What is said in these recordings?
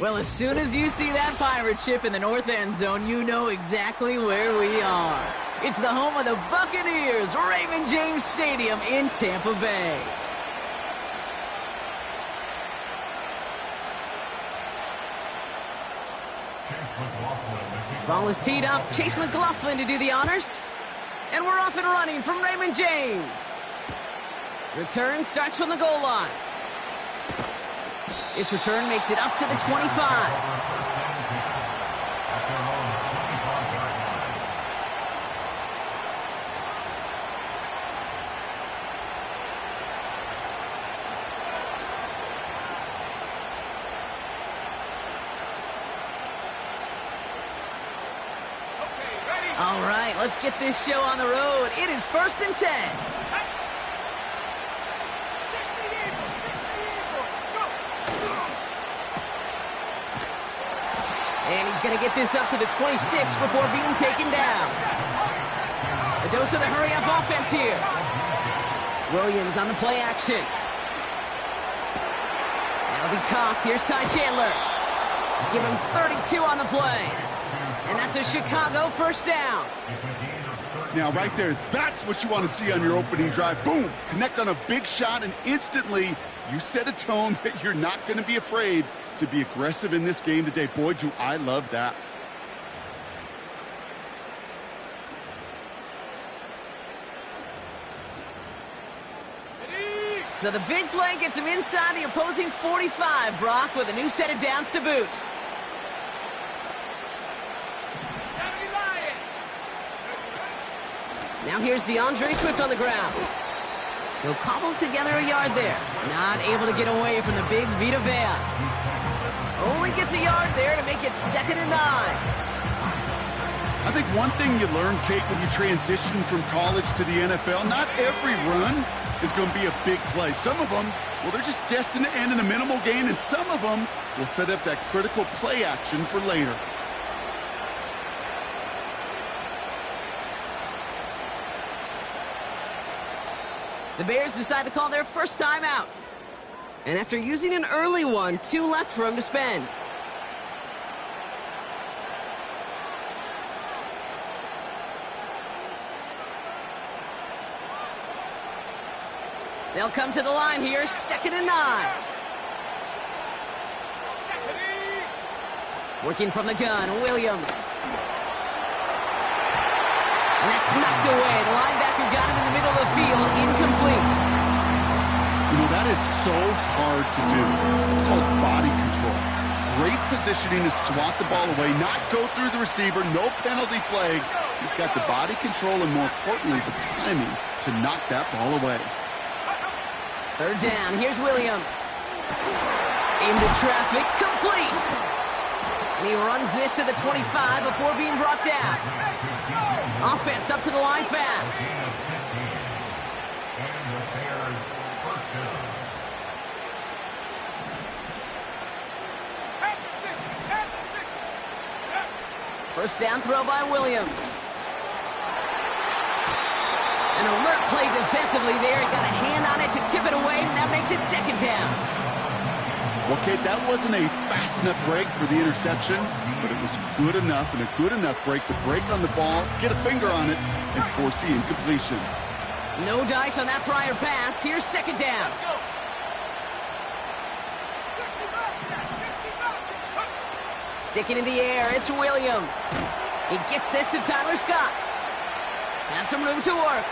Well, as soon as you see that pirate ship in the north end zone, you know exactly where we are. It's the home of the Buccaneers, Raymond James Stadium in Tampa Bay. Ball is teed up. Chase McLaughlin to do the honors. And we're off and running from Raymond James. Return starts from the goal line. This return makes it up to the 25. All right, let's get this show on the road. It is 1st and 10. And he's going to get this up to the 26 before being taken down. A dose of the hurry-up offense here. Williams on the play action. That'll be Cox. Here's Ty Chandler. Give him 32 on the play. And that's a Chicago first down. Now, right there, that's what you want to see on your opening drive. Boom! Connect on a big shot, and instantly you set a tone that you're not going to be afraid to be aggressive in this game today. Boy, do I love that. So the big play gets him inside the opposing 45, Brock, with a new set of downs to boot. Now here's DeAndre Swift on the ground. He'll cobble together a yard there. Not able to get away from the big Vita Vea. Only gets a yard there to make it 2nd and 9. I think one thing you learn, Kate, when you transition from college to the NFL, not every run is going to be a big play. Some of them, well, they're just destined to end in a minimal gain, and some of them will set up that critical play action for later. The Bears decide to call their first time out. And after using an early one, 2 left for him to spend. They'll come to the line here, 2nd and 9. Working from the gun, Williams. And that's knocked away. The linebacker got him in the middle of the field, incomplete. You know, that is so hard to do. It's called body control. Great positioning to swat the ball away, not go through the receiver, no penalty flag. He's got the body control and, more importantly, the timing to knock that ball away. 3rd down. Here's Williams. Into traffic, complete. And he runs this to the 25 before being brought down. Offense up to the line fast. First down throw by Williams. An alert play defensively there. He got a hand on it to tip it away, and that makes it 2nd down. Well, Kate, that wasn't a fast enough break for the interception, but it was good enough and a good enough break to break on the ball, get a finger on it, and force the incompletion. No dice on that prior pass. Here's 2nd down. Sticking in the air, it's Williams. He gets this to Tyler Scott. Has some room to work.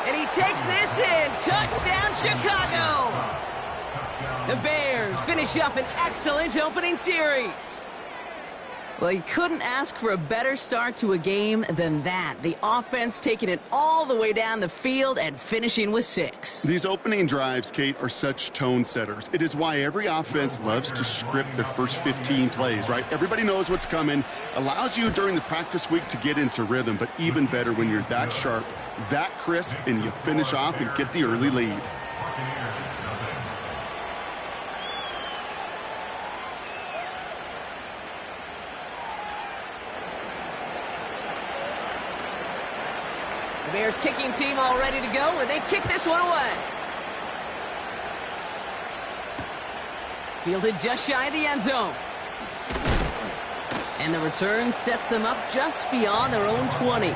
And he takes this in. Touchdown, Chicago! The Bears finish up an excellent opening series. Well, you couldn't ask for a better start to a game than that. The offense taking it all the way down the field and finishing with 6. These opening drives, Kate, are such tone setters. It is why every offense loves to script their first 15 plays, right? Everybody knows what's coming. Allows you during the practice week to get into rhythm, but even better when you're that sharp, that crisp, and you finish off and get the early lead. The Bears kicking team all ready to go, and they kick this one away. Fielded just shy of the end zone. And the return sets them up just beyond their own 20.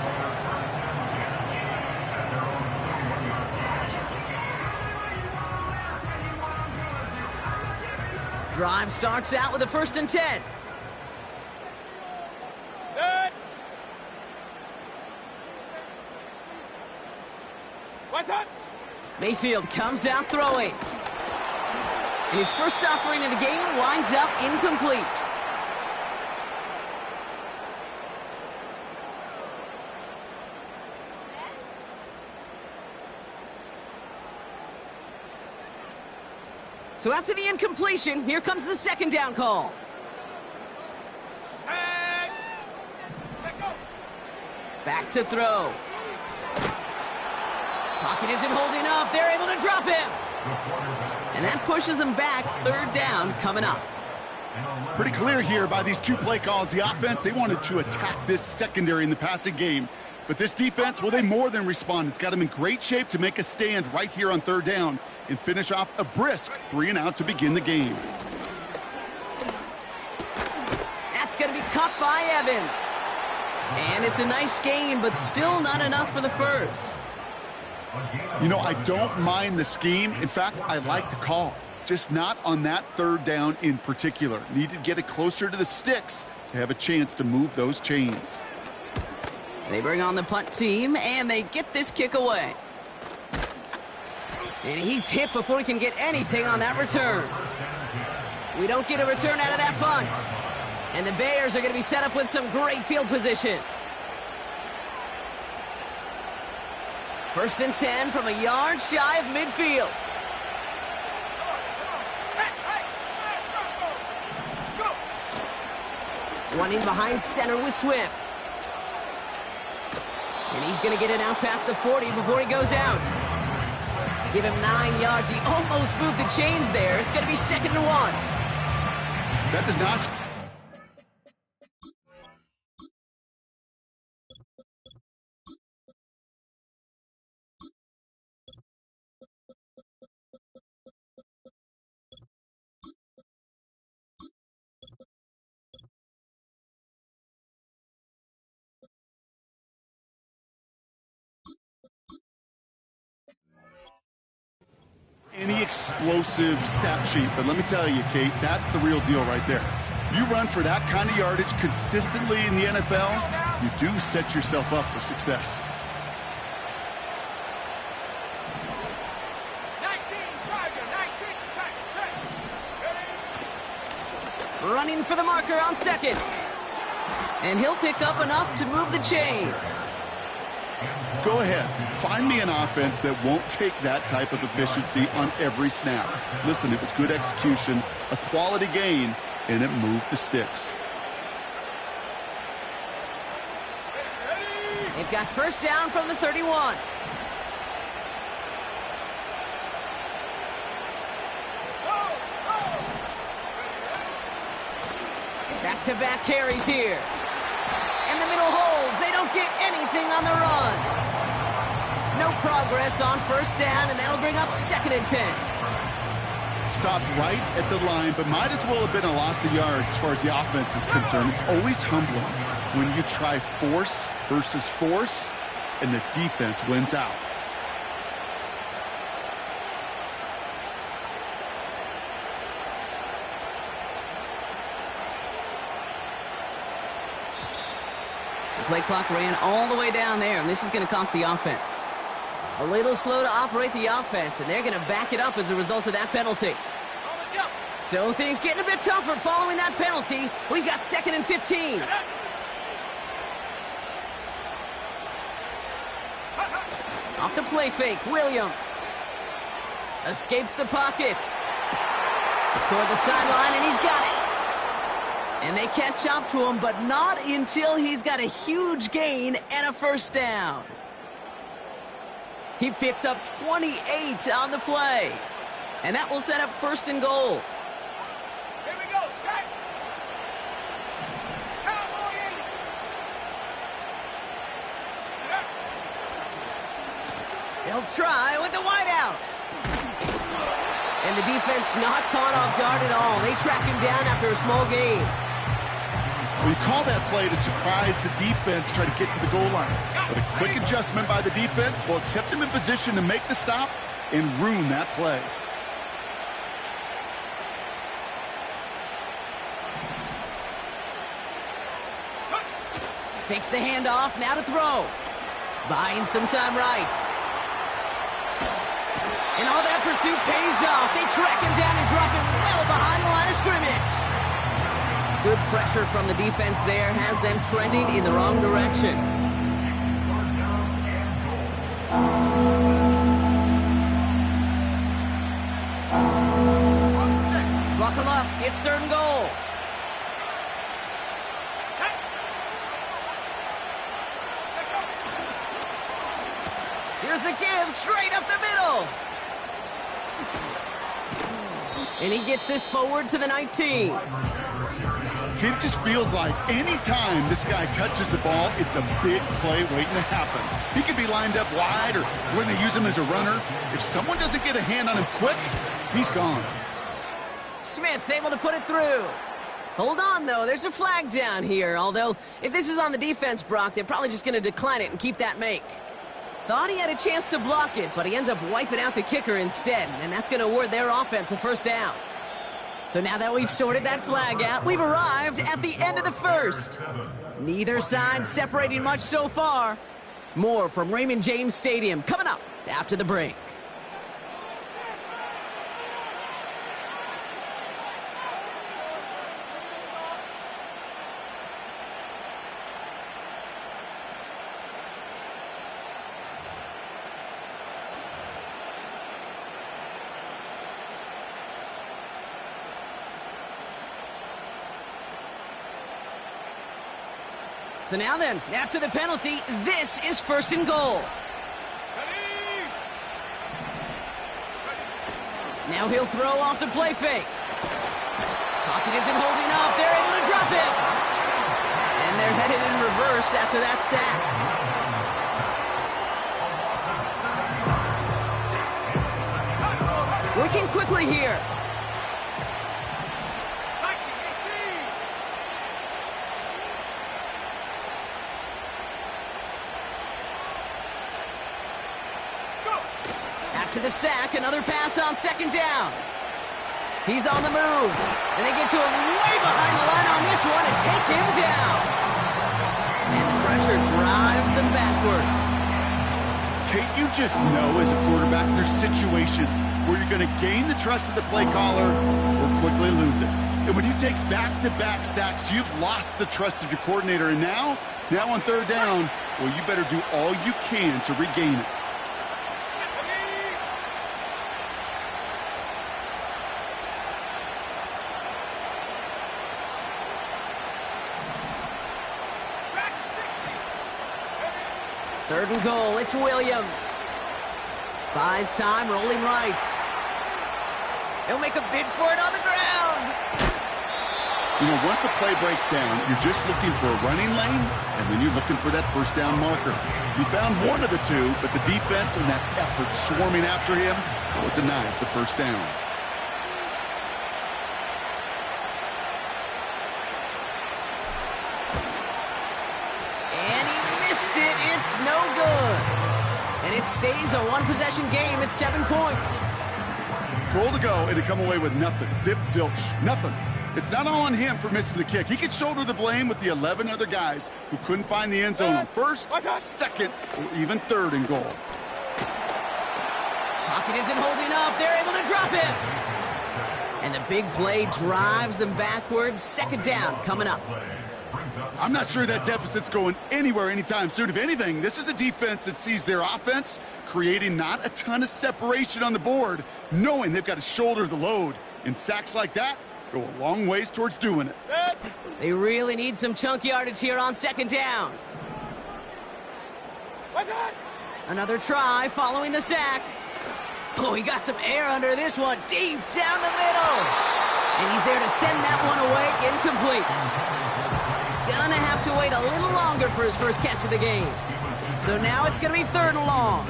Drive starts out with a 1st and 10. Good. What's up? Mayfield comes out throwing. And his first offering in the game winds up incomplete. So after the incompletion, here comes the 2nd down call. Back to throw. Pocket isn't holding up. They're able to drop him. And that pushes them back. 3rd down coming up. Pretty clear here by these 2 play calls. The offense, they wanted to attack this secondary in the passing game. But this defense, well, they more than respond. It's got them in great shape to make a stand right here on 3rd down and finish off a brisk 3 and out to begin the game. That's going to be caught by Evans. And it's a nice gain, but still not enough for the first. You know, I don't mind the scheme. In fact, I like the call. Just not on that 3rd down in particular. Need to get it closer to the sticks to have a chance to move those chains. They bring on the punt team, and they get this kick away. And he's hit before he can get anything on that return. We don't get a return out of that punt. And the Bears are going to be set up with some great field position. 1st and 10 from a yard shy of midfield. One in behind center with Swift. And he's going to get it out past the 40 before he goes out. Give him 9 yards. He almost moved the chains there. It's going to be 2nd and 1. That does not... any explosive stat sheet, but let me tell you, Kate, that's the real deal right there. You run for that kind of yardage consistently in the NFL, you do set yourself up for success. 19, Running for the marker on 2nd. And he'll pick up enough to move the chains. Go ahead. Find me an offense that won't take that type of efficiency on every snap. Listen, it was good execution, a quality gain, and it moved the sticks. They've got 1st down from the 31. Back-to-back carries here. And the middle holds. They don't get anything on the run. No progress on 1st down, and that'll bring up 2nd and 10. Stopped right at the line, but might as well have been a loss of yards as far as the offense is concerned. It's always humbling when you try force versus force, and the defense wins out. The play clock ran all the way down there, and this is going to cost the offense. A little slow to operate the offense, and they're going to back it up as a result of that penalty. So things getting a bit tougher following that penalty. We've got 2nd and 15. Off the play fake, Williams. Escapes the pocket. Toward the sideline, and he's got it. And they catch up to him, but not until he's got a huge gain and a 1st down. He picks up 28 on the play. And that will set up 1st and goal. Here we go, set. Cowboy 80. They'll try with the wideout. And the defense not caught off guard at all. They track him down after a small gain. Well, you call that play to surprise the defense, try to get to the goal line. But a quick adjustment by the defense, well, it kept him in position to make the stop and ruin that play. Fakes the handoff, now to throw. Buying some time right. And all that pursuit pays off. They track him down and drop him well behind the line of scrimmage. Good pressure from the defense there has them trending in the wrong direction. Buckle up, it's 3rd and goal. Here's a give straight up the middle. And he gets this forward to the 19. It just feels like any time this guy touches the ball, it's a big play waiting to happen. He could be lined up wide or when they use him as a runner. If someone doesn't get a hand on him quick, he's gone. Smith able to put it through. Hold on, though. There's a flag down here. Although, if this is on the defense, Brock, they're probably just going to decline it and keep that make. Thought he had a chance to block it, but he ends up wiping out the kicker instead, and that's going to award their offense a 1st down. So now that we've sorted that flag out, we've arrived at the end of the 1st. Neither side separating much so far. More from Raymond James Stadium coming up after the break. So now then, after the penalty, this is 1st and goal. Now he'll throw off the play fake. Pocket isn't holding up. They're able to drop it. And they're headed in reverse after that sack. Working quickly here. To the sack, another pass on 2nd down. He's on the move, and they get to him way behind the line on this one and take him down. And the pressure drives them backwards. Kate, you just know as a quarterback there's situations where you're going to gain the trust of the play caller or quickly lose it. And when you take back-to-back sacks, you've lost the trust of your coordinator. And now on 3rd down, well, you better do all you can to regain it. Third and goal, it's Williams. Buys time, rolling right. He'll make a bid for it on the ground. You know, once a play breaks down, you're just looking for a running lane, and then you're looking for that 1st down marker. You found one of the two, but the defense and that effort swarming after him, well, it denies the 1st down. It's no good. And it stays a 1-possession game at 7 points. Goal to go, and to come away with nothing. Zip, zilch, nothing. It's not all on him for missing the kick. He could shoulder the blame with the 11 other guys who couldn't find the end zone on 1st, 2nd, or even 3rd and goal. Pocket isn't holding up. They're able to drop it. And the big play drives them backwards. 2nd down coming up. I'm not sure that deficit's going anywhere anytime soon. If anything, this is a defense that sees their offense creating not a ton of separation on the board, knowing they've got to shoulder the load. And sacks like that go a long ways towards doing it. They really need some chunk yardage here on 2nd down. Another try following the sack. Oh, he got some air under this one, deep down the middle. And he's there to send that one away, incomplete. Gonna have to wait a little longer for his first catch of the game. So now it's gonna be 3rd and long.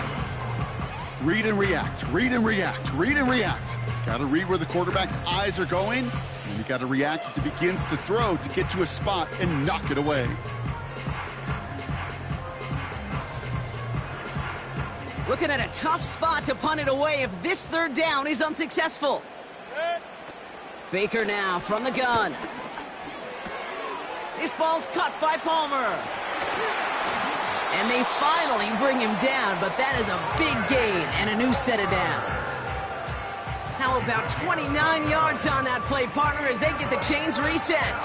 Read and react, read and react, read and react. Got to read where the quarterback's eyes are going And you got to react as he begins to throw to get to a spot and knock it away. Looking at a tough spot to punt it away if this third down is unsuccessful. Baker now from the gun. This ball's cut by Palmer. And they finally bring him down, but that is a big gain and a new set of downs. How about 29 yards on that play, partner, as they get the chains reset.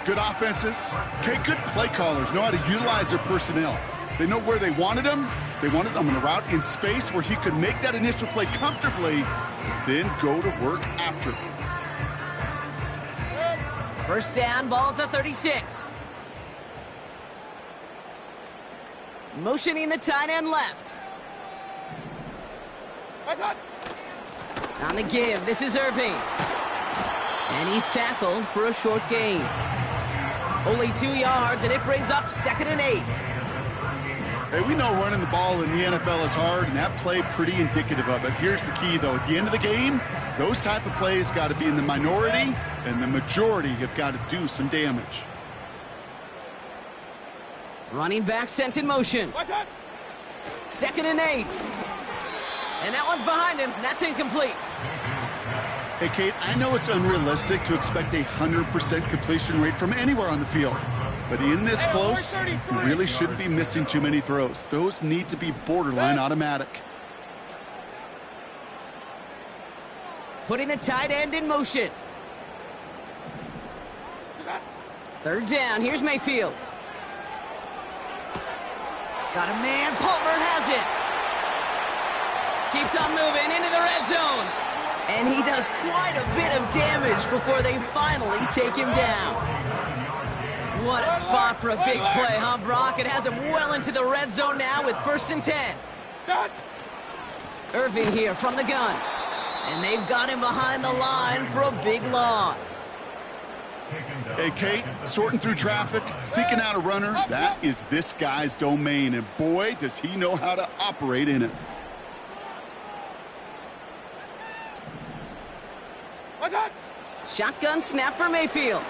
Good offenses. Okay, good play callers know how to utilize their personnel. They know where they wanted him. They wanted him on a route in space where he could make that initial play comfortably, but then go to work after. First down, ball at the 36. Motioning the tight end left. On the give, this is Irving. And he's tackled for a short gain. Only 2 yards, and it brings up 2nd and 8. Hey, we know running the ball in the NFL is hard, and that play pretty indicative of it. Here's the key, though. At the end of the game, those type of plays got to be in the minority, and the majority have got to do some damage. Running back sent in motion. 2nd and 8. And that one's behind him. That's incomplete. Hey, Kate, I know it's unrealistic to expect a 100% completion rate from anywhere on the field. But in this close, you really shouldn't be missing too many throws. Those need to be borderline automatic. Putting the tight end in motion. 3rd down. Here's Mayfield. Got a man. Palmer has it. Keeps on moving into the red zone. And he does quite a bit of damage before they finally take him down. What a spot for a big play, huh, Brock? It has him well into the red zone now with 1st and 10. Irving here from the gun. And they've got him behind the line for a big loss. Hey, Kate, sorting through traffic, seeking out a runner, that is this guy's domain. And boy, does he know how to operate in it. Shotgun snap for Mayfield.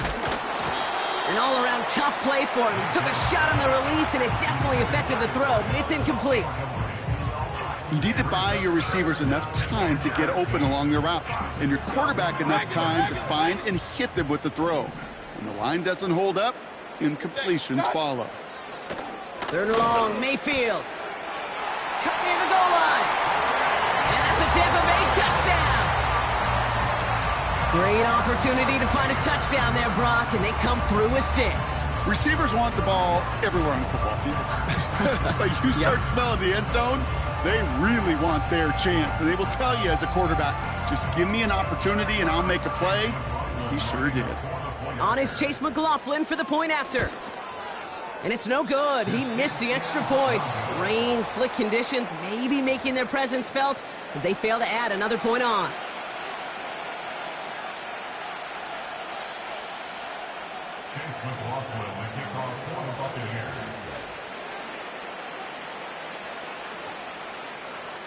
An all-around tough play for him. He took a shot on the release, and it definitely affected the throw. It's incomplete. You need to buy your receivers enough time to get open along their route, and your quarterback enough time to find and hit them with the throw. When the line doesn't hold up, incompletions follow. 3rd and long, Mayfield. Cut near the goal line. And that's a Tampa Bay touchdown. Great opportunity to find a touchdown there, Brock, and they come through with 6. Receivers want the ball everywhere on the football field. But you start smelling the end zone, they really want their chance. And they will tell you as a quarterback, just give me an opportunity and I'll make a play. He sure did. On is Chase McLaughlin for the point after. And it's no good. He missed the extra points. Rain, slick conditions, maybe making their presence felt as they fail to add another point on.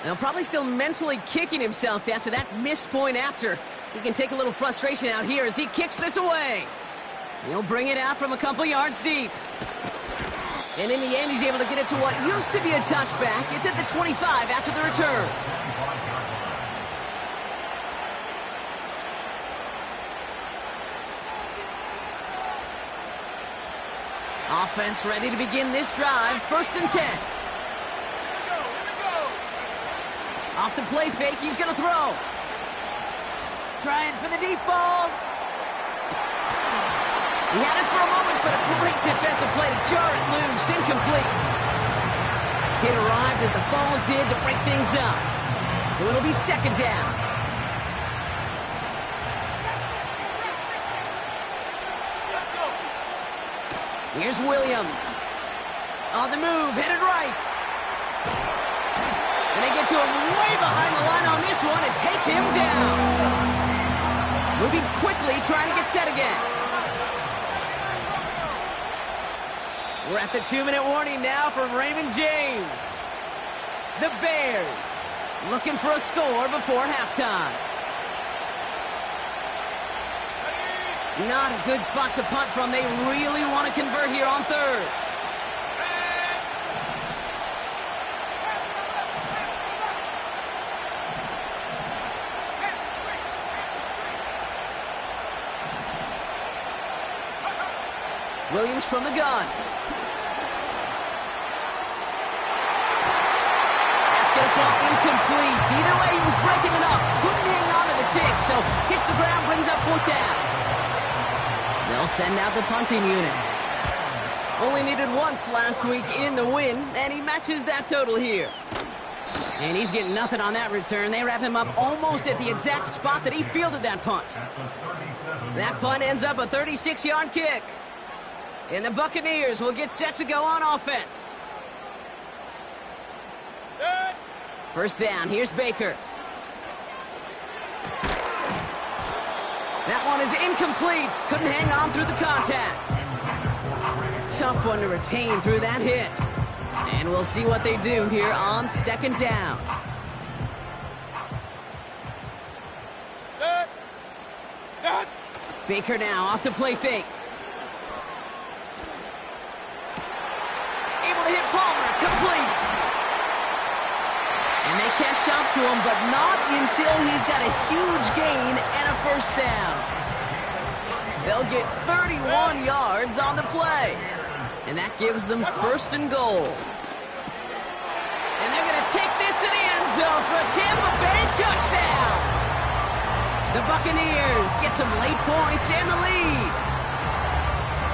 Now, probably still mentally kicking himself after that missed point after. He can take a little frustration out here as he kicks this away. He'll bring it out from a couple yards deep. And in the end, he's able to get it to what used to be a touchback. It's at the 25 after the return. Offense ready to begin this drive. 1st and 10. Off the play fake, he's going to throw. Trying for the deep ball. He had it for a moment, but a great defensive play to jar it loose. Incomplete. Hit arrived as the ball did to break things up. So it'll be 2nd down. Here's Williams. On the move, headed right. And they get to him way behind the line on this one and take him down. Moving quickly, trying to get set again. We're at the 2-minute warning now from Raymond James. The Bears looking for a score before halftime. Not a good spot to punt from. They really want to convert here on third. Williams from the gun. That's going to fall incomplete. Either way, he was breaking it up. Couldn't hang on to the pick, so hits the ground, brings up fourth down. They'll send out the punting unit. Only needed once last week in the win, and he matches that total here. And he's getting nothing on that return. They wrap him up almost at the exact spot that he fielded that punt. That punt ends up a 36-yard kick. And the Buccaneers will get set to go on offense. First down, here's Baker. That one is incomplete. Couldn't hang on through the contact. Tough one to retain through that hit. And we'll see what they do here on second down. Baker now off the play fake. Able to hit Palmer, complete. And they catch up to him, but not until he's got a huge gain and a first down. They'll get 31 yards on the play. And that gives them first and goal. And they're going to take this to the end zone for a Tampa Bay touchdown. The Buccaneers get some late points and the lead.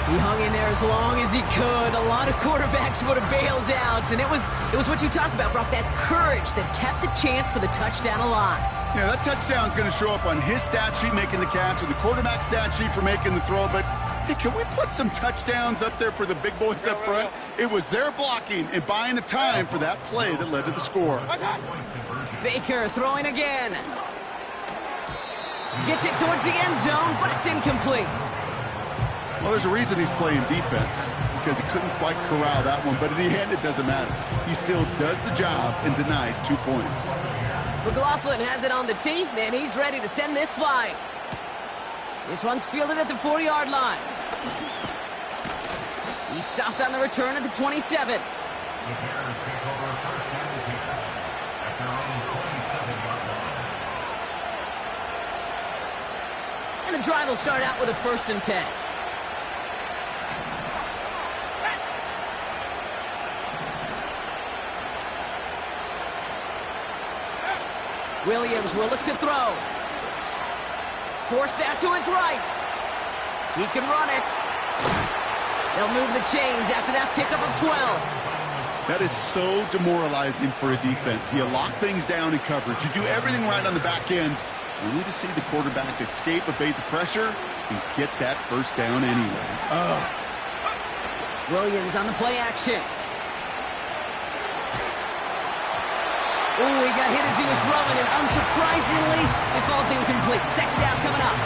He hung in there as long as he could. A lot of quarterbacks would have bailed out. And it was what you talked about, Brock, that courage that kept the chant for the touchdown alive. Yeah, that touchdown's going to show up on his stat sheet making the catch or the quarterback stat sheet for making the throw. But, hey, can we put some touchdowns up there for the big boys up front? It was their blocking and buying the time for that play that led to the score. Baker throwing again. Gets it towards the end zone, but it's incomplete. Well, there's a reason he's playing defense, because he couldn't quite corral that one. But in the end, it doesn't matter. He still does the job and denies 2 points. McLaughlin has it on the tee, and he's ready to send this flying. This one's fielded at the 4-yard line. He stopped on the return at the 27. And the drive will start out with a 1st and 10. Williams will look to throw. Forced out to his right. He can run it. They'll move the chains after that pickup of 12. That is so demoralizing for a defense. You lock things down in coverage. You do everything right on the back end. You need to see the quarterback escape, evade the pressure, and get that first down anyway. Williams on the play action. Ooh, he got hit as he was throwing, and unsurprisingly, it falls incomplete. Second down coming up.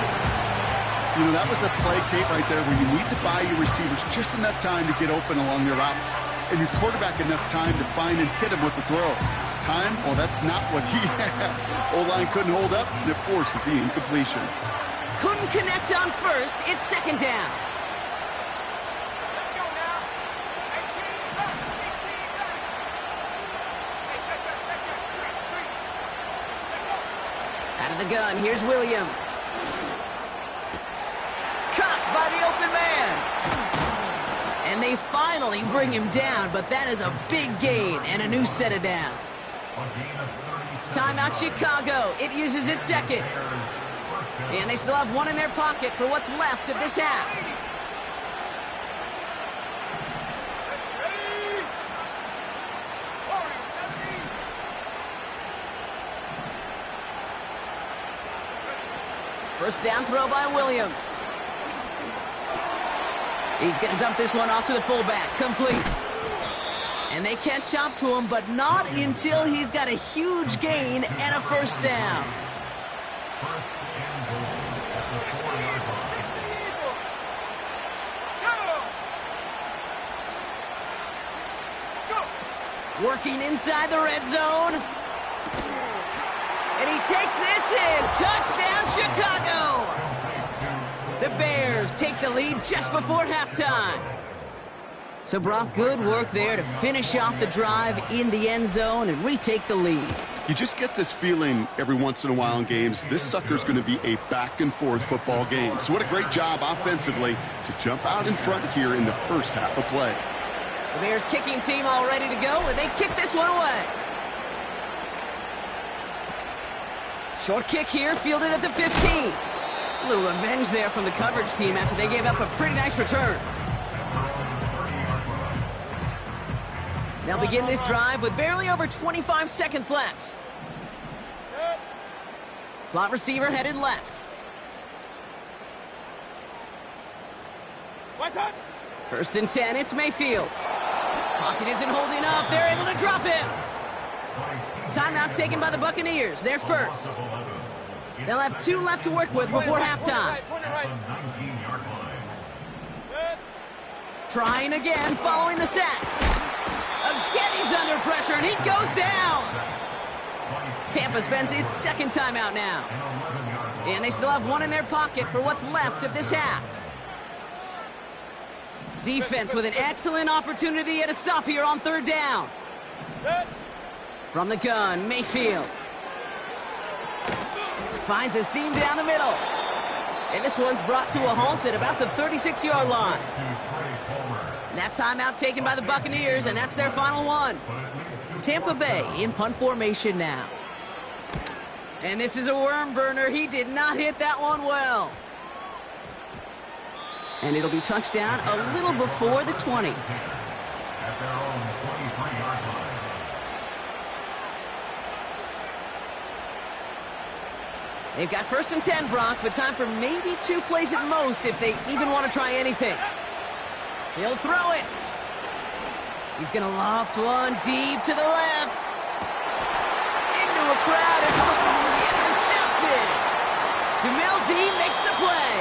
You know, that was a play, Kate, right there, where you need to buy your receivers just enough time to get open along their routes, and your quarterback enough time to find and hit him with the throw. Time? Well, that's not what he had. O-line couldn't hold up, and it forces the incompletion. Couldn't connect on first. It's second down. Out of the gun, here's Williams. Caught by the open man. And they finally bring him down, but that is a big gain and a new set of downs. Timeout Chicago. It uses its second. And they still have one in their pocket for what's left of this half. First down throw by Williams. He's going to dump this one off to the fullback. Complete. And they catch up to him, but not until he's got a huge gain and a first down. Working inside the red zone. And he takes this in. Touchdown, Chicago. The Bears take the lead just before halftime. So, Brock, good work there to finish off the drive in the end zone and retake the lead. You just get this feeling every once in a while in games, this sucker's going to be a back-and-forth football game. So what a great job offensively to jump out in front here in the first half of play. The Bears kicking team all ready to go, and they kick this one away. Short kick here, fielded at the 15. A little revenge there from the coverage team after they gave up a pretty nice return. They'll begin this drive with barely over 25 seconds left. Slot receiver headed left. First and 10, it's Mayfield. Pocket isn't holding up. They're able to drop him. Timeout taken by the Buccaneers. They're first. They'll have 2 left to work with before halftime. Trying again, following the sack. Again, he's under pressure, and he goes down. Tampa spends its second timeout now. And they still have 1 in their pocket for what's left of this half. Defense with an excellent opportunity at a stop here on 3rd down. From the gun, Mayfield. Finds a seam down the middle. And this one's brought to a halt at about the 36-yard line. That timeout taken by the Buccaneers, and that's their final one. Tampa Bay in punt formation now. And this is a worm burner. He did not hit that one well. And it'll be touchdown a little before the 20. At their own 23-yard line. They've got first and 10, Brock, but time for maybe 2 plays at most if they even want to try anything. He'll throw it. He's going to loft one deep to the left. Into a crowd and intercepted. Jamel Dean makes the play.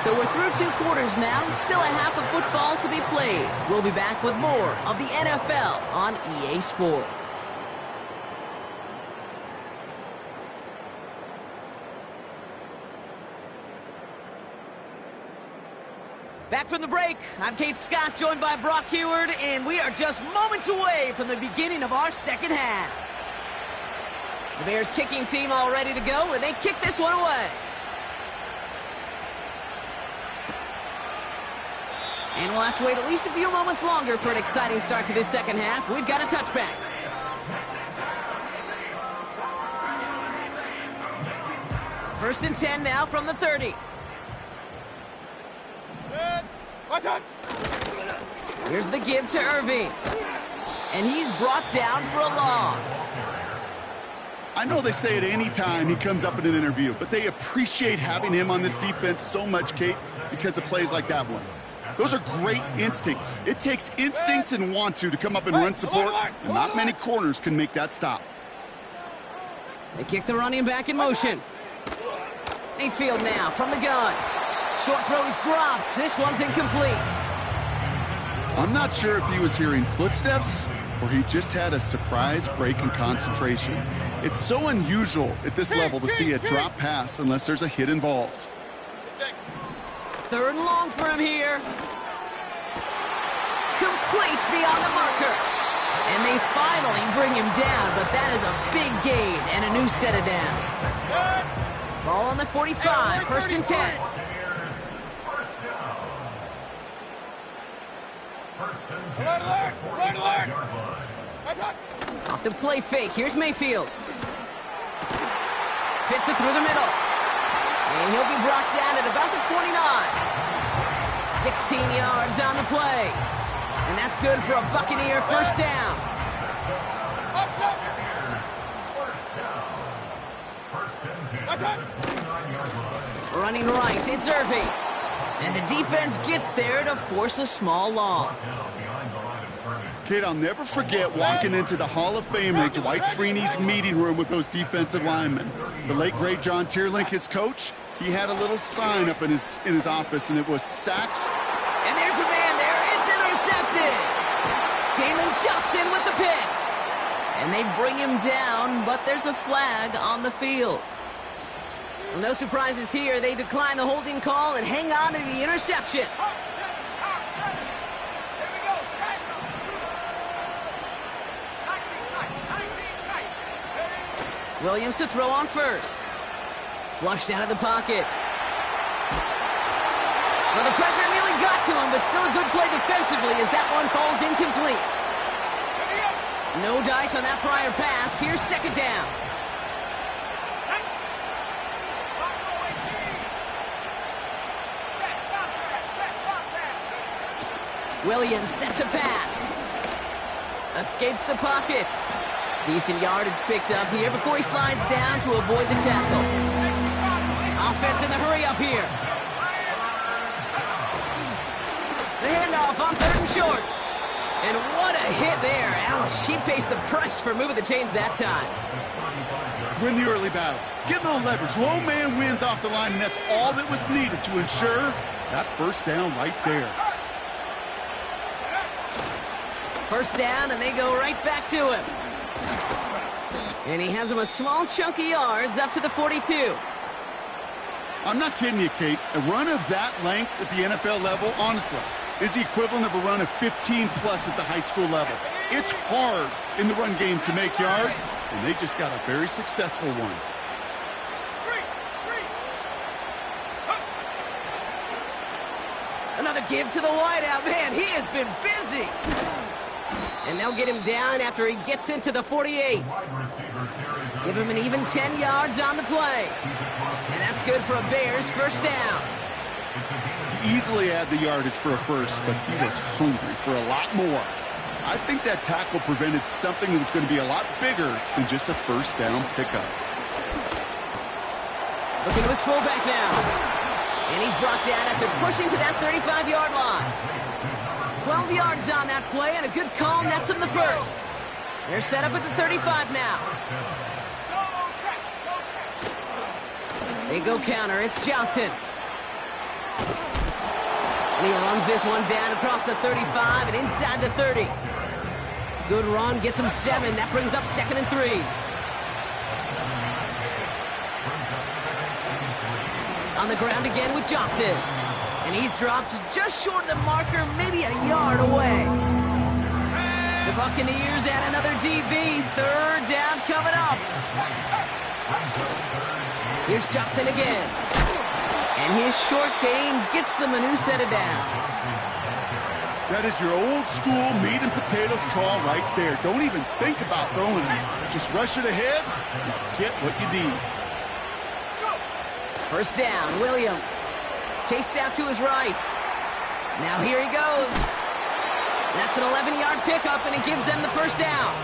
So we're through 2 quarters now. Still a half of football to be played. We'll be back with more of the NFL on EA Sports. Back from the break, I'm Kate Scott, joined by Brock Heward, and we are just moments away from the beginning of our second half. The Bears kicking team all ready to go, and they kick this one away. And we'll have to wait at least a few moments longer for an exciting start to this second half. We've got a touchback. First and 10 now from the 30. Here's the give to Irving. And he's brought down for a loss. I know they say it any time he comes up in an interview, but they appreciate having him on this defense so much, Kate, because of plays like that one. Those are great instincts. It takes instincts and want to come up and run support, and not many corners can make that stop. They kick the running back in motion. Mayfield now from the gun. Short throw is dropped. This one's incomplete. I'm not sure if he was hearing footsteps or he just had a surprise break in concentration. It's so unusual at this level to see a drop pass unless there's a hit involved. 3rd and long for him here. Complete beyond the marker. And they finally bring him down, but that is a big gain and a new set of downs. Ball on the 45, first and 10. Off the play fake. Here's Mayfield. Fits it through the middle. And he'll be brought down at about the 29. 16 yards on the play. And that's good for a Buccaneer first down. Running right, it's Irving. And the defense gets there to force a small loss. Kate, I'll never forget walking into the Hall of Famer Dwight Freeney's meeting room with those defensive linemen. The late, great John Tierlink, his coach, he had a little sign up in his office, and it was sacks. And there's a man there. It's intercepted. Jalen Johnson with the pick. And they bring him down, but there's a flag on the field. Well, no surprises here. They decline the holding call and hang on to the interception. Here we go, set. 19 tight, 19 tight. Ready? Williams to throw on first. Flushed out of the pocket. Well, the pressure nearly got to him, but still a good play defensively as that one falls incomplete. Ready up. No dice on that prior pass. Here's second down. Set. Lock away, team. Set, lock that, set, lock that. Williams set to pass. Escapes the pocket. Decent yardage picked up here before he slides down to avoid the tackle. Offense in the hurry up here. The handoff on third and short. And what a hit there. Ouch, she pays the price for moving the chains that time. Win the early battle. Get a little leverage. Low man wins off the line, and that's all that was needed to ensure that first down right there. First down, and they go right back to him. And he has him a small chunk of yards up to the 42. I'm not kidding you, Kate. A run of that length at the NFL level, honestly, is the equivalent of a run of 15-plus at the high school level. It's hard in the run game to make yards, and they just got a very successful one. Another give to the wideout. Man, he has been busy. And they'll get him down after he gets into the 48. Give him an even 10 yards on the play. And that's good for a Bears first down. He easily had the yardage for a first, but he was hungry for a lot more. I think that tackle prevented something that was going to be a lot bigger than just a first down pickup. Looking to his fullback now. And he's brought down after pushing to that 35-yard line. 12 yards on that play, and a good call nets him the first. They're set up at the 35 now. They go counter. It's Johnson. And he runs this one down across the 35 and inside the 30. Good run, gets him 7. That brings up 2nd and 3. On the ground again with Johnson. And he's dropped just short of the marker, maybe a yard away. The Buccaneers add another DB. Third down coming up. Here's Johnson again. And his short game gets them a new set of downs. That is your old school meat and potatoes call right there. Don't even think about throwing it. Just rush it ahead and get what you need. First down, Williams. Chased out to his right. Now here he goes. That's an 11-yard pickup, and it gives them the first down.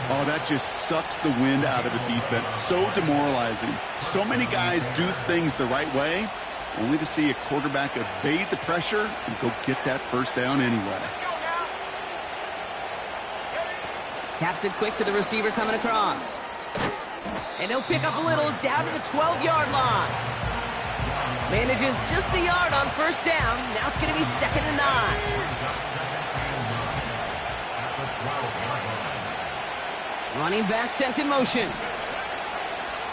Oh, that just sucks the wind out of a defense. So demoralizing. So many guys do things the right way, only to see a quarterback evade the pressure and go get that first down anyway. Taps it quick to the receiver coming across. And he'll pick up a little down to the 12-yard line. Manages just a yard on first down. Now it's going to be 2nd and 9. Running back sent in motion.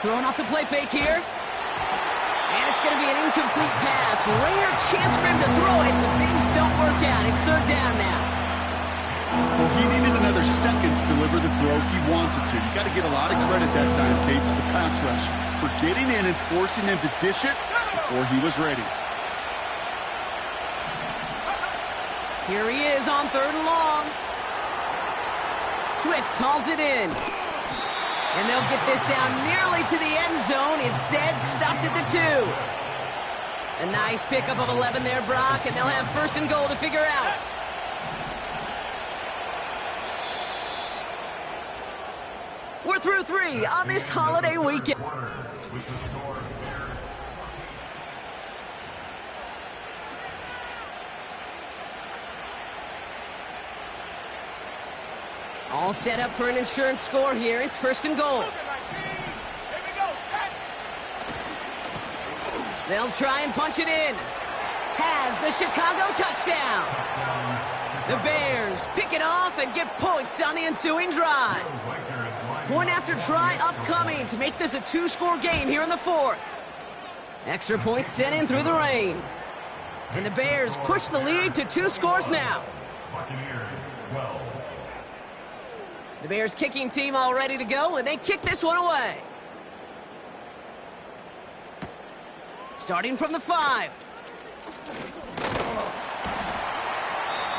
Throwing off the play fake here. And it's going to be an incomplete pass. Rare chance for him to throw it, but things don't work out. It's third down now. Well, he needed another second to deliver the throw he wanted to. You got to give a lot of credit that time, Kate, to the pass rush for getting in and forcing him to dish it before he was ready. Here he is on 3rd and long. Swift hauls it in. And they'll get this down nearly to the end zone. Instead, stopped at the 2. A nice pickup of 11 there, Brock, and they'll have 1st and goal to figure out. We're through 3 on this holiday weekend. All set up for an insurance score here. It's 1st and goal. They'll try and punch it in. Has the Chicago touchdown. The Bears pick it off and get points on the ensuing drive. Point after try upcoming to make this a 2-score game here in the 4th. Extra points sent in through the rain. And the Bears push the lead to 2 scores now. Buccaneers 12. The Bears kicking team all ready to go, and they kick this one away. Starting from the 5.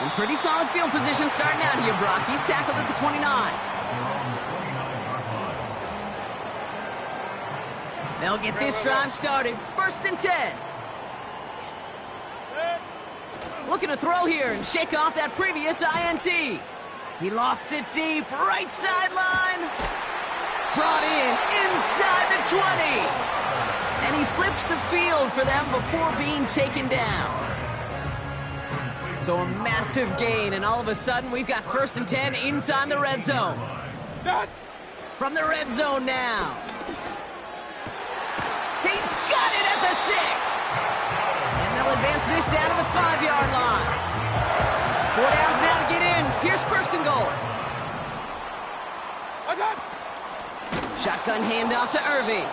In pretty solid field position starting out here, Brock. He's tackled at the 29. They'll get this drive started. 1st and 10. Looking to throw here and shake off that previous INT. He lofts it deep, right sideline. Brought in inside the 20. And he flips the field for them before being taken down. So a massive gain, and all of a sudden we've got 1st and 10 inside the red zone. From the red zone now. He's got it at the 6. And they'll advance this down to the 5-yard line. 4 downs now to get in. Here's 1st and goal. Shotgun handoff to Irving.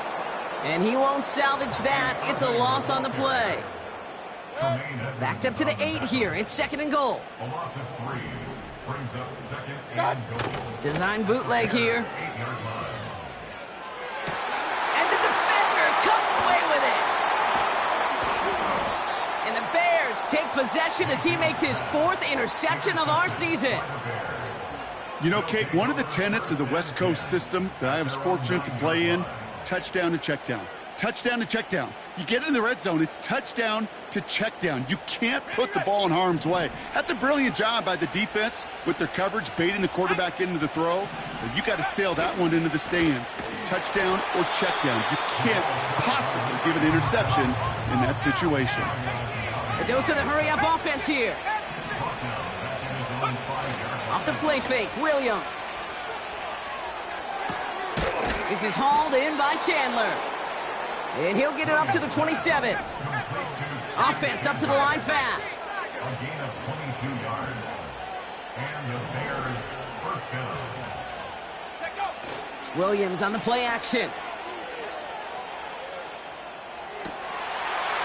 And he won't salvage that. It's a loss on the play. Backed up to the 8 here. It's 2nd and goal. A loss of 3 brings up 2nd and goal. Design bootleg here. 8-yard line. And the defender comes away with it. And the Bears take possession as he makes his 4th interception of our season. You know, Kate, one of the tenets of the West Coast system that I was fortunate to play in, touchdown to check down. Touchdown to check down. You get in the red zone, it's touchdown to check down. You can't put the ball in harm's way. That's a brilliant job by the defense with their coverage, baiting the quarterback into the throw. But you got to sail that one into the stands. Touchdown or check down. You can't possibly give an interception in that situation. A dose of the hurry-up offense here. Off the play fake, Williams. This is hauled in by Chandler. And he'll get it up to the 27. Offense up to the line fast. A gain of 22 yards. And the Bears 1st down. Williams on the play action.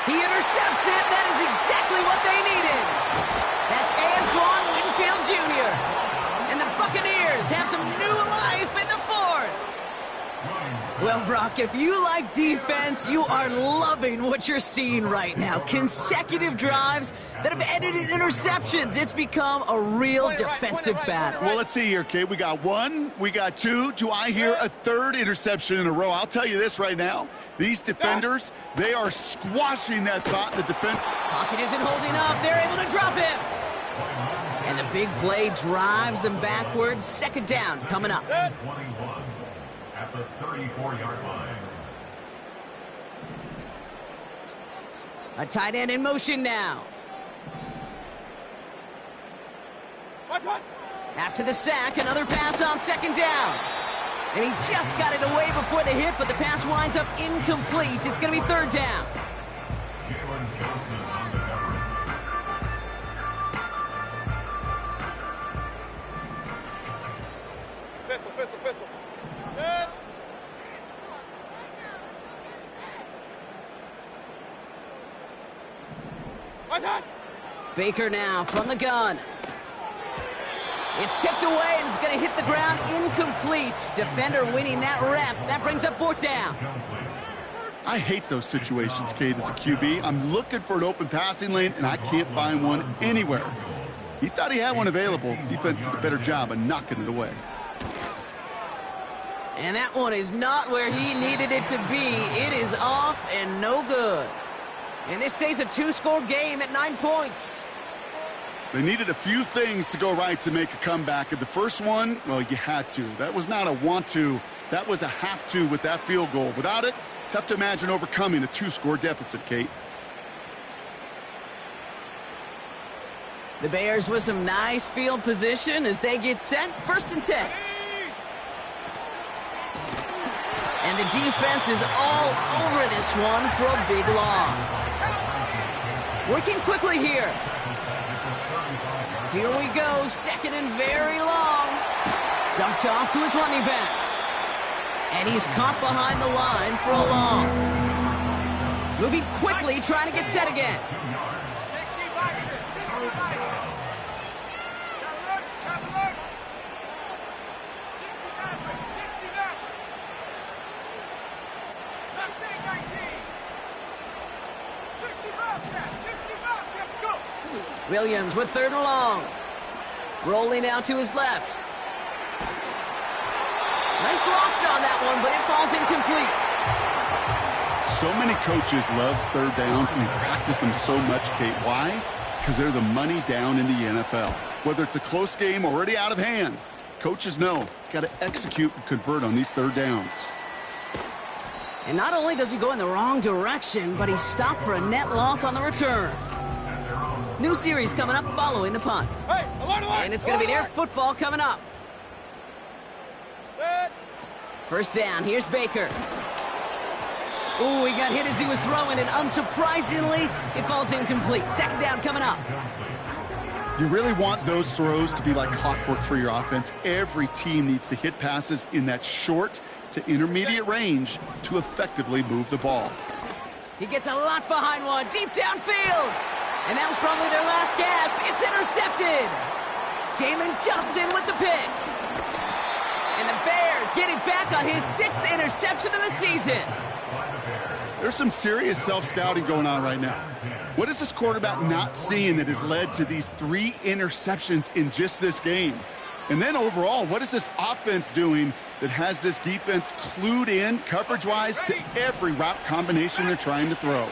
He intercepts it. That is exactly what they needed. That's Antoine Winfield Jr. And the Buccaneers have some new life in the 4th. Well, Brock, if you like defense, you are loving what you're seeing right now. Consecutive drives that have ended in interceptions. It's become a real defensive battle. Well, let's see here, Kate. We got 1, we got 2. Do I hear a 3rd interception in a row? I'll tell you this right now. These defenders, they are squashing that thought. The defense. Pocket isn't holding up. They're able to drop him. And the big play drives them backwards. 2nd down coming up. 21 at the 34-yard line. A tight end in motion now. After the sack, another pass on 2nd down. And he just got it away before the hit, but the pass winds up incomplete. It's going to be 3rd down. Jalen Johnson on the coverage. Pistol. Baker now from the gun. It's tipped away and it's going to hit the ground incomplete. Defender winning that rep. That brings up 4th down. I hate those situations, Kate, as a QB. I'm looking for an open passing lane, and I can't find one anywhere. He thought he had one available. Defense did a better job of knocking it away. And that one is not where he needed it to be. It is off and no good. And this stays a 2-score game at 9 points. They needed a few things to go right to make a comeback. And the first one, well, you had to. That was not a want to. That was a have to with that field goal. Without it, tough to imagine overcoming a 2-score deficit, Kate. The Bears with some nice field position as they get set. 1st and 10. And the defense is all over this one for a big loss. Working quickly here. Here we go, 2nd and very long. Dumped off to his running back. And he's caught behind the line for a loss. Moving quickly, trying to get set again. 60 boxes, 60 boxes. Have a look. 60 Maverick, 60 Maverick. Mustang 19. 60 Bobcat, 60 Bobcat, go. Williams with 3rd and long. Rolling out to his left. Nice loft on that one, but it falls incomplete. So many coaches love 3rd downs and they practice them so much, Kate. Why? Because they're the money down in the NFL. Whether it's a close game already out of hand, coaches know, got to execute and convert on these 3rd downs. And not only does he go in the wrong direction, but he's stopped for a net loss on the return. New series coming up following the punt. Hey, alert, alert. And it's going to be their football coming up. Good. 1st down, here's Baker. Ooh, he got hit as he was throwing, and unsurprisingly, it falls incomplete. 2nd down coming up. You really want those throws to be like clockwork for your offense. Every team needs to hit passes in that short to intermediate range to effectively move the ball. He gets a lot behind one, deep downfield. And that was probably their last gasp. It's intercepted. Jalen Johnson with the pick. And the Bears getting back on his 6th interception of the season. There's some serious self-scouting going on right now. What is this quarterback not seeing that has led to these 3 interceptions in just this game? And then overall, what is this offense doing that has this defense clued in coverage-wise to every route combination they're trying to throw?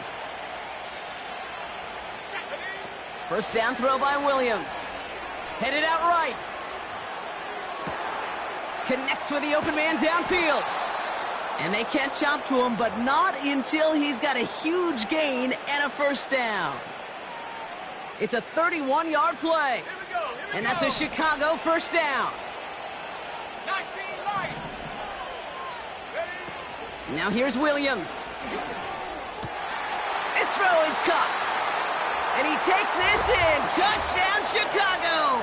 1st down throw by Williams. Headed out right. Connects with the open man downfield. And they catch up to him, but not until he's got a huge gain and a 1st down. It's a 31-yard play. And that's a Chicago 1st down. 19 light. Ready? Now here's Williams. This throw is caught. And he takes this in. Touchdown, Chicago.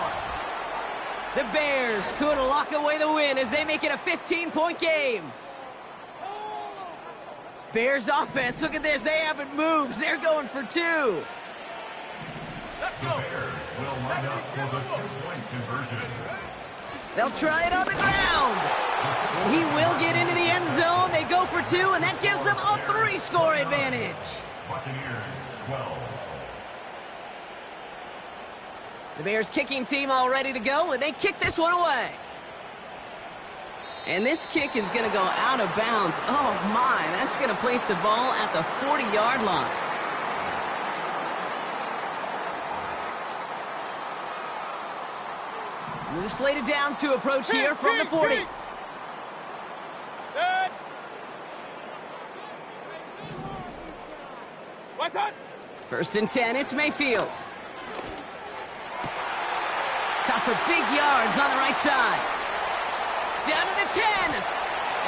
The Bears could lock away the win as they make it a 15-point game. Bears offense, look at this. They haven't moved. They're going for 2. Let's The go. Bears will line up for the 2-point conversion. They'll try it on the ground. And he will get into the end zone. They go for 2, and that gives them a 3-score advantage. Buccaneers 12. The Bears kicking team all ready to go, and they kick this one away. And this kick is going to go out of bounds. Oh, my. That's going to place the ball at the 40-yard line. New slated downs to approach here from the 40. Good. 1st and 10, it's Mayfield. Caught for big yards on the right side. Down to the 10.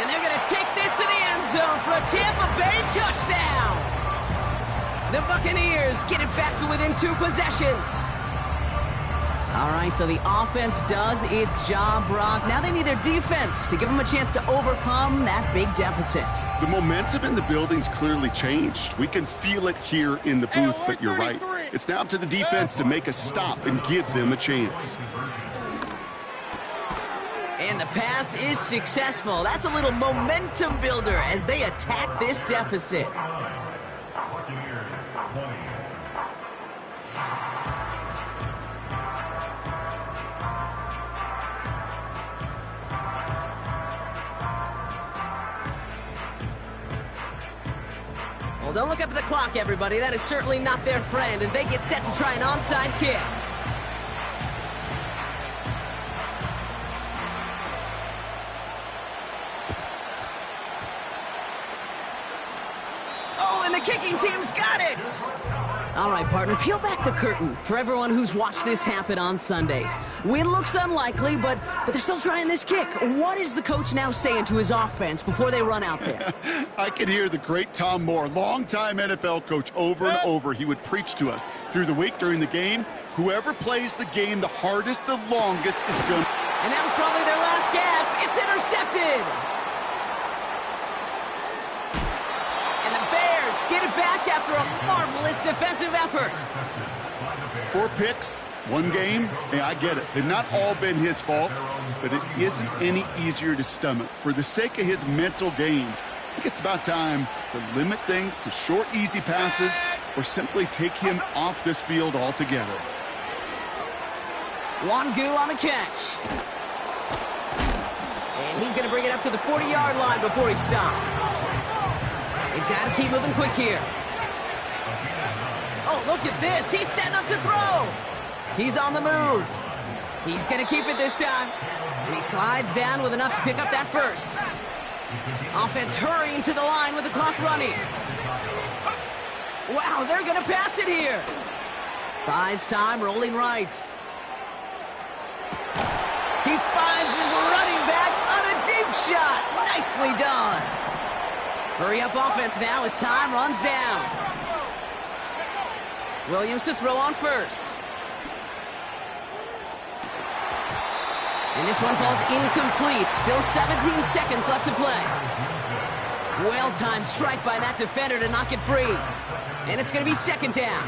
And they're going to take this to the end zone for a Tampa Bay touchdown. The Buccaneers get it back to within 2 possessions. All right, so the offense does its job, Brock. Now they need their defense to give them a chance to overcome that big deficit. The momentum in the building's clearly changed. We can feel it here in the booth, but you're right. It's now up to the defense to make a stop and give them a chance. And the pass is successful. That's a little momentum builder as they attack this deficit. Buccaneers 20. Well, don't look up at the clock, everybody. That is certainly not their friend as they get set to try an onside kick. Oh, and the kicking team's got it! All right, partner, peel back the curtain for everyone who's watched this happen on Sundays. Win looks unlikely, but they're still trying this kick. What is the coach now saying to his offense before they run out there? I could hear the great Tom Moore, longtime NFL coach, over and over. He would preach to us through the week during the game. Whoever plays the game the hardest, the longest is going. And that was probably their last gasp. It's intercepted. Bears get it back after a marvelous defensive effort. 4 picks, 1 game. Hey, I get it. They've not all been his fault, but it isn't any easier to stomach. For the sake of his mental game, I think it's about time to limit things to short, easy passes or simply take him off this field altogether. Wangu on the catch. And he's going to bring it up to the 40-yard line before he stops. They've got to keep moving quick here. Oh, look at this. He's setting up to throw. He's on the move. He's going to keep it this time. And he slides down with enough to pick up that first. Offense hurrying to the line with the clock running. Wow, they're going to pass it here. Buys time, rolling right. He finds his running back on a deep shot. Nicely done. Hurry up offense now as time runs down. Williams to throw on first. And this one falls incomplete. Still 17 seconds left to play. Well-timed strike by that defender to knock it free. And it's going to be second down.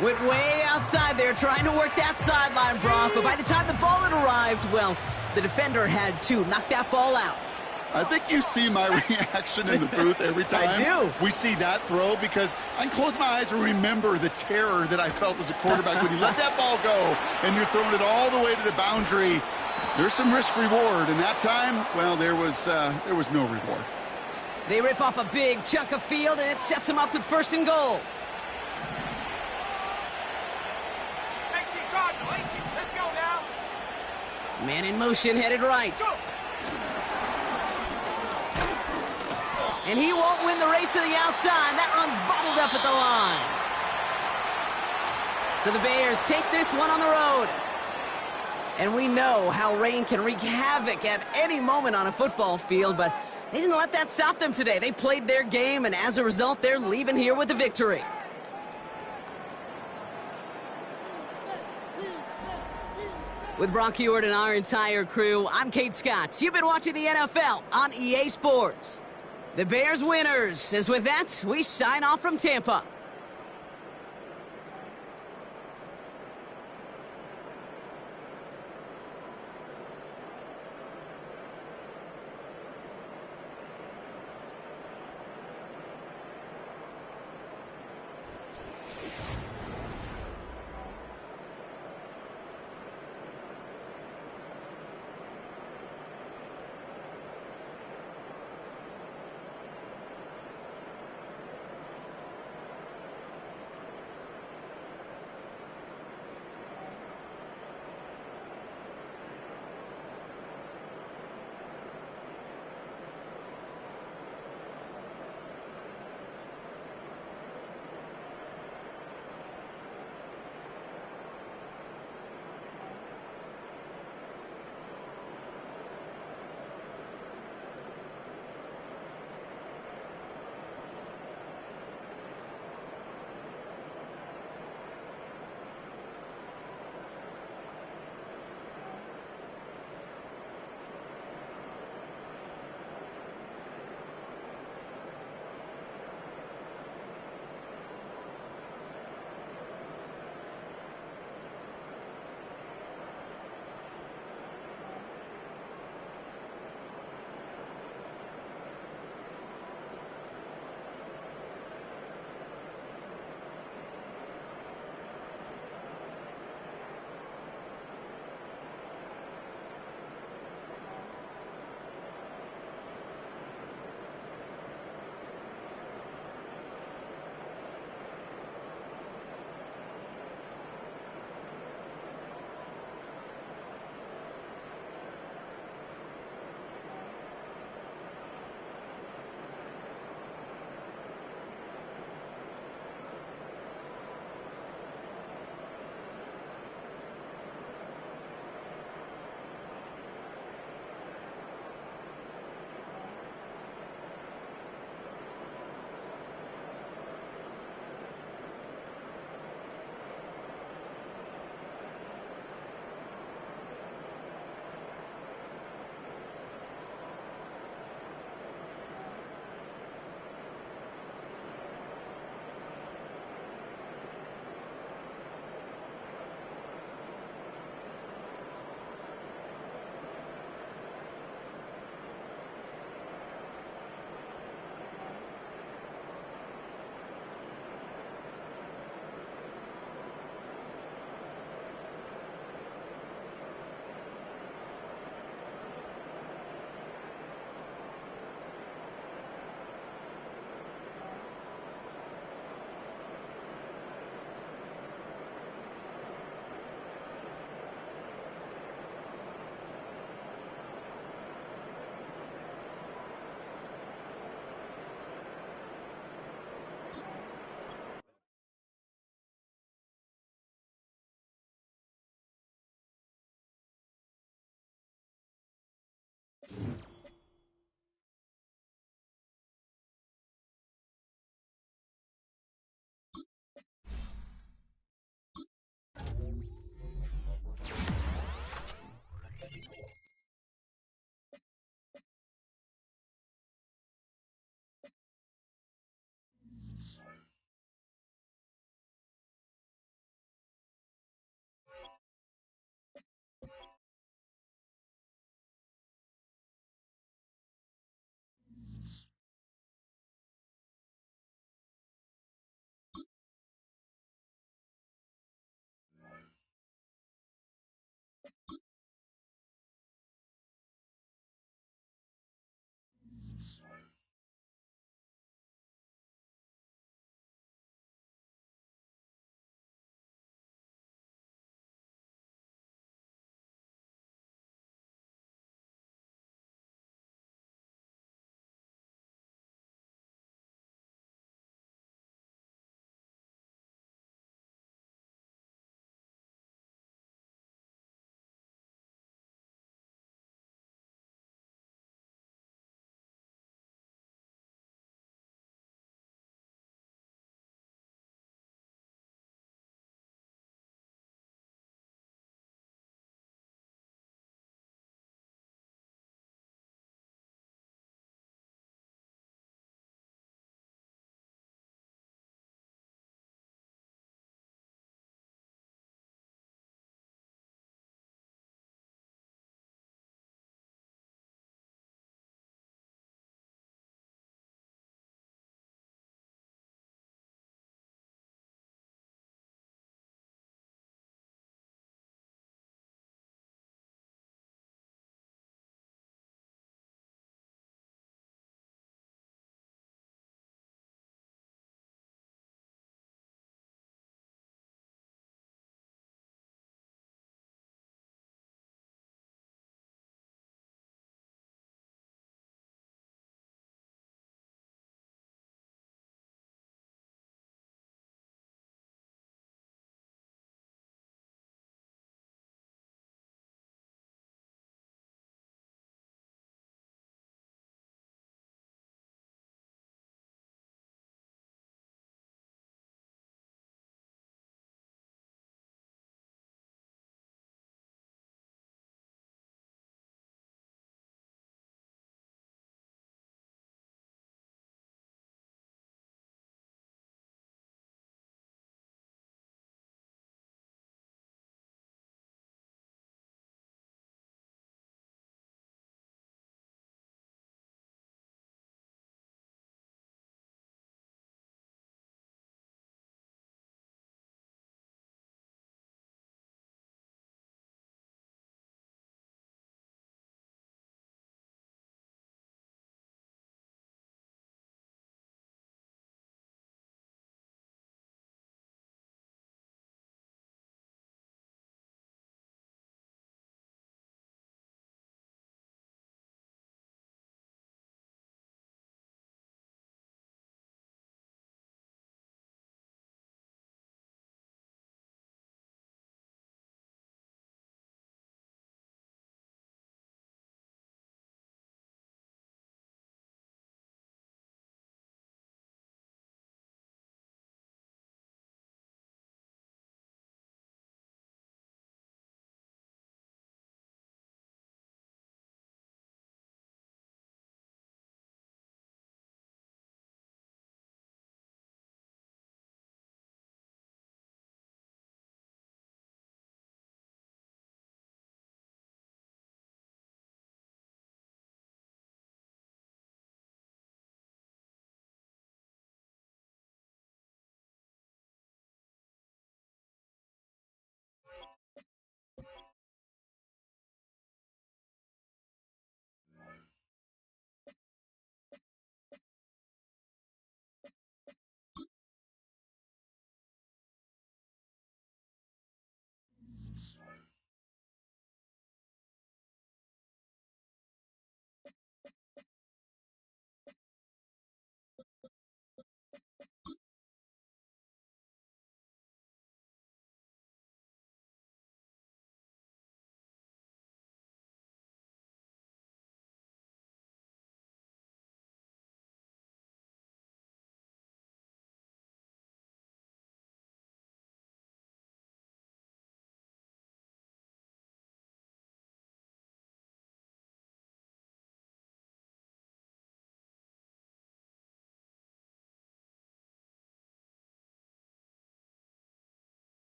Went way outside there trying to work that sideline, Brock. But by the time the ball had arrived, well, the defender had to knock that ball out. I think you see my reaction in the booth every time I do. we see that throw, because I can close my eyes and remember the terror that I felt as a quarterback when you let that ball go and you're throwing it all the way to the boundary. There's some risk reward, and that time, well, there was no reward. They rip off a big chunk of field, and it sets them up with first and goal. 18 Cardinal, 18. Let's go now. Man in motion, headed right. Go. And he won't win the race to the outside. That run's bottled up at the line. So the Bears take this one on the road. And we know how rain can wreak havoc at any moment on a football field, but they didn't let that stop them today. They played their game, and as a result, they're leaving here with a victory. With Brock Heward and our entire crew, I'm Kate Scott. You've been watching the NFL on EA Sports. The Bears winners. As with that, we sign off from Tampa.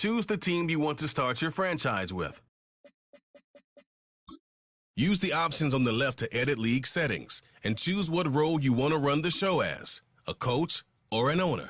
choose the team you want to start your franchise with. Use the options on the left to edit league settings and choose what role you want to run the show as, a coach or an owner.